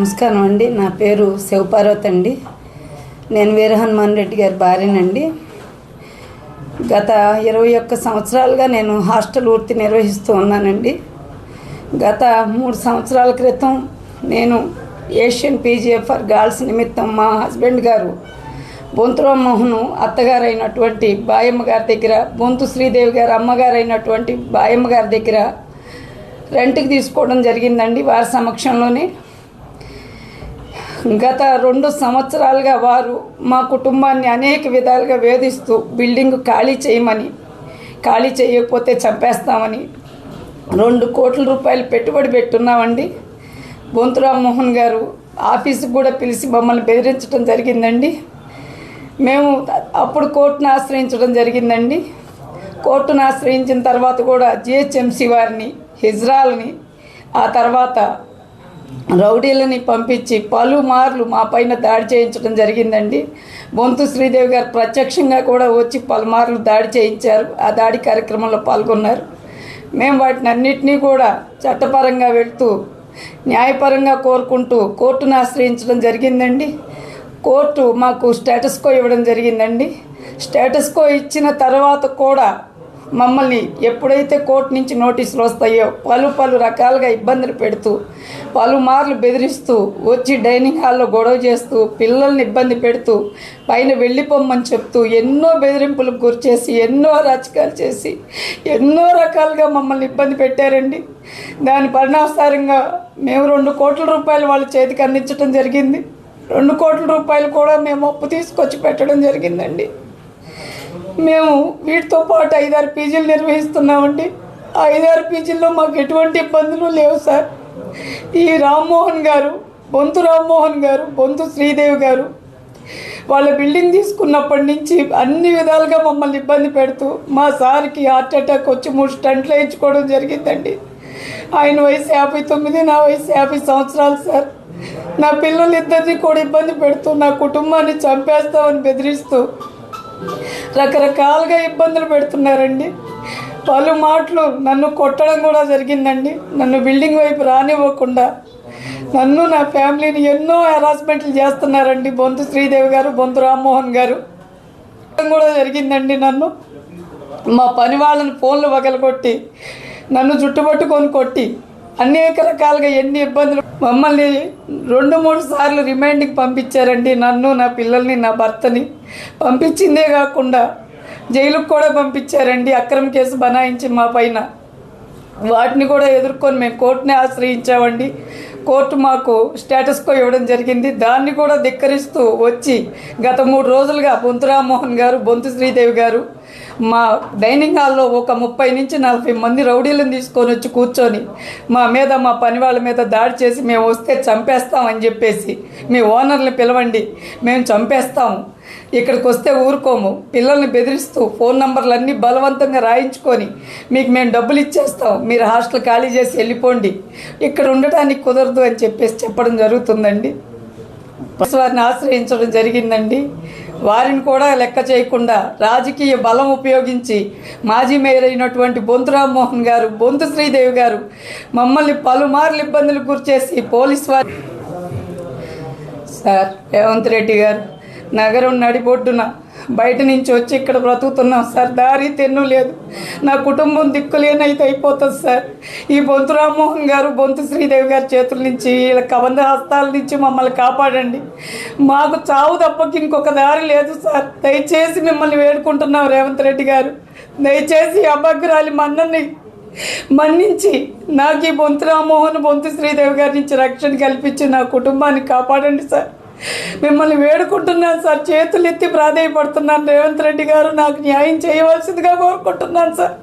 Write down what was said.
నమస్కారం అండి. నా పేరు శివపార్వతి అండి. నేను వీర హనుమాన్ రెడ్డి గారి భార్యనండి. గత 21 సంవత్సరాలుగా నేను హాస్టల్ వృత్తి నిర్వహిస్తూ ఉన్నానండి. గత 3 సంవత్సరాల క్రితం నేను ఏషియన్ పీజీఎఫ్ఆర్ గర్ల్స్ నిమిత్తం మా హస్బెండ్ గారు బొంతు రామ్మోహన్ అత్తగారు అయినటువంటి బాయమ్మ గారి దగ్గర, బొంతు శ్రీదేవి గారు అమ్మగారు అయినటువంటి బాయమ్మ గారి దగ్గర రెంట్కి తీసుకోవడం జరిగిందండి. వారి సమక్షంలోనే గత 2 సంవత్సరాలుగా వారు మా కుటుంబాన్ని అనేక విధాలుగా వేధిస్తూ బిల్డింగ్ ఖాళీ చేయమని, ఖాళీ చేయకపోతే చంపేస్తామని 2 కోట్ల రూపాయలు పెట్టుబడి పెట్టున్నామండి. బొంతు రామ్మోహన్ గారు ఆఫీసుకు కూడా పిలిచి మమ్మల్ని బెదిరించడం జరిగిందండి. మేము అప్పుడు కోర్టును ఆశ్రయించడం జరిగిందండి. కోర్టును ఆశ్రయించిన తర్వాత కూడా జిహెచ్ఎంసీ వారిని, హిజ్రాల్ని, ఆ తర్వాత రౌడీలని పంపించి పలుమార్లు మా పైన దాడి చేయించడం జరిగిందండి. బొంతు శ్రీదేవి గారు ప్రత్యక్షంగా కూడా వచ్చి పలుమార్లు దాడి చేయించారు. ఆ దాడి కార్యక్రమంలో పాల్గొన్నారు. మేము వాటిని అన్నిటినీ కూడా చట్టపరంగా వెళ్తూ న్యాయపరంగా కోరుకుంటూ కోర్టును ఆశ్రయించడం జరిగిందండి. కోర్టు మాకు స్టేటస్ కో ఇవ్వడం జరిగిందండి. స్టేటస్ కో ఇచ్చిన తర్వాత కూడా మమ్మల్ని ఎప్పుడైతే కోర్టు నుంచి నోటీసులు వస్తాయో పలు రకాలుగా ఇబ్బందులు పెడుతూ, పలుమార్లు బెదిరిస్తూ, వచ్చి డైనింగ్ హాల్లో గొడవ చేస్తూ, పిల్లల్ని ఇబ్బంది పెడుతూ, పైన వెళ్ళిపోమ్మని చెప్తూ, ఎన్నో బెదిరింపులకు గురిచేసి, ఎన్నో అరాచకాలు చేసి, ఎన్నో రకాలుగా మమ్మల్ని ఇబ్బంది పెట్టారండి. దాని పరిణామసారంగా మేము 2 కోట్ల రూపాయలు వాళ్ళ చేతికి అందించడం జరిగింది. 2 కోట్ల రూపాయలు కూడా మేము అప్పు తీసుకొచ్చి పెట్టడం జరిగిందండి. మేము వీటితో పాటు 5-6 పీజీలు నిర్వహిస్తున్నామండి. ఆ 5-6 పీజీల్లో మాకు ఎటువంటి ఇబ్బందులు లేవు సార్. ఈ రామ్మోహన్ గారు, బొంతు రామ్మోహన్ గారు, బొంతు శ్రీదేవి గారు వాళ్ళ బిల్డింగ్ తీసుకున్నప్పటి నుంచి అన్ని విధాలుగా మమ్మల్ని ఇబ్బంది పెడుతూ, మా సార్కి హార్ట్ అటాక్ వచ్చి 3 స్టంట్లు వేయించుకోవడం జరిగిందండి. ఆయన వయసు 59, నా వయసు 50 సంవత్సరాలు సార్. నా పిల్లలిద్దరినీ కూడా ఇబ్బంది పెడుతూ, నా కుటుంబాన్ని చంపేస్తామని బెదిరిస్తూ రకరకాలుగా ఇబ్బందులు పెడుతున్నారండి. పలు మాటలు నన్ను కొట్టడం కూడా జరిగిందండి. నన్ను బిల్డింగ్ వైపు రానివ్వకుండా నన్ను, నా ఫ్యామిలీని ఎన్నో హెరాస్మెంట్లు చేస్తున్నారండి బొంతు శ్రీదేవి గారు, బొంతు రామ్మోహన్ గారు. కూడా జరిగిందండి. నన్ను, మా పని వాళ్ళని ఫోన్లు పగలగొట్టి, నన్ను చుట్టుపట్టుకొని కొట్టి, అనేక రకాలుగా ఎన్ని ఇబ్బందులు, మమ్మల్ని 2-3 సార్లు రిమాండ్కి పంపించారండి. నన్ను, నా పిల్లల్ని, నా భర్తని పంపించిందే కాకుండా జైలుకు కూడా పంపించారండి. అక్రమ కేసు బనాయించి మా పైన. వాటిని కూడా ఎదుర్కొని మేము కోర్టుని ఆశ్రయించామండి. కోర్టు మాకు స్టేటస్ కో ఇవ్వడం జరిగింది. దాన్ని కూడా ధిక్కరిస్తూ వచ్చి గత 3 రోజులుగా బొంతు రామ్మోహన్ గారు, బొంతు శ్రీదేవి గారు మా డైనింగ్ హాల్లో ఒక 30 నుంచి 40 మంది రౌడీలను తీసుకొని వచ్చి కూర్చొని మా మీద, మా పని వాళ్ళ మీద దాడి చేసి, మేము వస్తే చంపేస్తామని చెప్పేసి, మీ ఓనర్ని పిలవండి, మేము చంపేస్తాము, ఇక్కడికి వస్తే ఊరుకోము, పిల్లల్ని బెదిరిస్తూ ఫోన్ నంబర్లన్నీ బలవంతంగా రాయించుకొని మీకు మేము డబ్బులు ఇచ్చేస్తాం, మీరు హాస్టల్ ఖాళీ చేసి వెళ్ళిపోండి, ఇక్కడ ఉండటానికి కుదరదు అని చెప్పేసి చెప్పడం జరుగుతుందండి. వారిని ఆశ్రయించడం జరిగిందండి. వారిని కూడా లెక్క చేయకుండా రాజకీయ బలం ఉపయోగించి మాజీ మేయర్ అయినటువంటి బొంతు రామ్మోహన్ గారు, బొంతు శ్రీదేవి గారు మమ్మల్ని పలుమార్లు ఇబ్బందులకు గురిచేసి పోలీసు వారు. సార్, రేవంత్ రెడ్డి గారు, నగరం నడిబొడ్డున బయట నుంచి వచ్చి ఇక్కడ బ్రతుకుతున్నాం సార్. దారి తెన్ను లేదు. నా కుటుంబం దిక్కులేనైతే అయిపోతుంది సార్. ఈ బొంతు రామ్మోహన్ గారు, బొంతు శ్రీదేవి గారి చేతుల నుంచి, వీళ్ళ కబంధ హస్తాల నుంచి మమ్మల్ని కాపాడండి. మాకు చావు తప్పకి ఇంకొక దారి లేదు సార్. దయచేసి మిమ్మల్ని వేడుకుంటున్నాం రేవంత్ రెడ్డి గారు, దయచేసి అభగ్రాలి మన్నని మన్నించి నాకు ఈ బొంతు రామ్మోహన్, బొంతు శ్రీదేవి గారి నుంచి రక్షణ కల్పించి నా కుటుంబాన్ని కాపాడండి సార్. మిమ్మల్ని వేడుకుంటున్నాను సార్. చేతులు ఎత్తి ప్రాధేయపడుతున్నాను. రేవంత్ రెడ్డి గారు, నాకు న్యాయం చేయవలసిందిగా కోరుకుంటున్నాను సార్.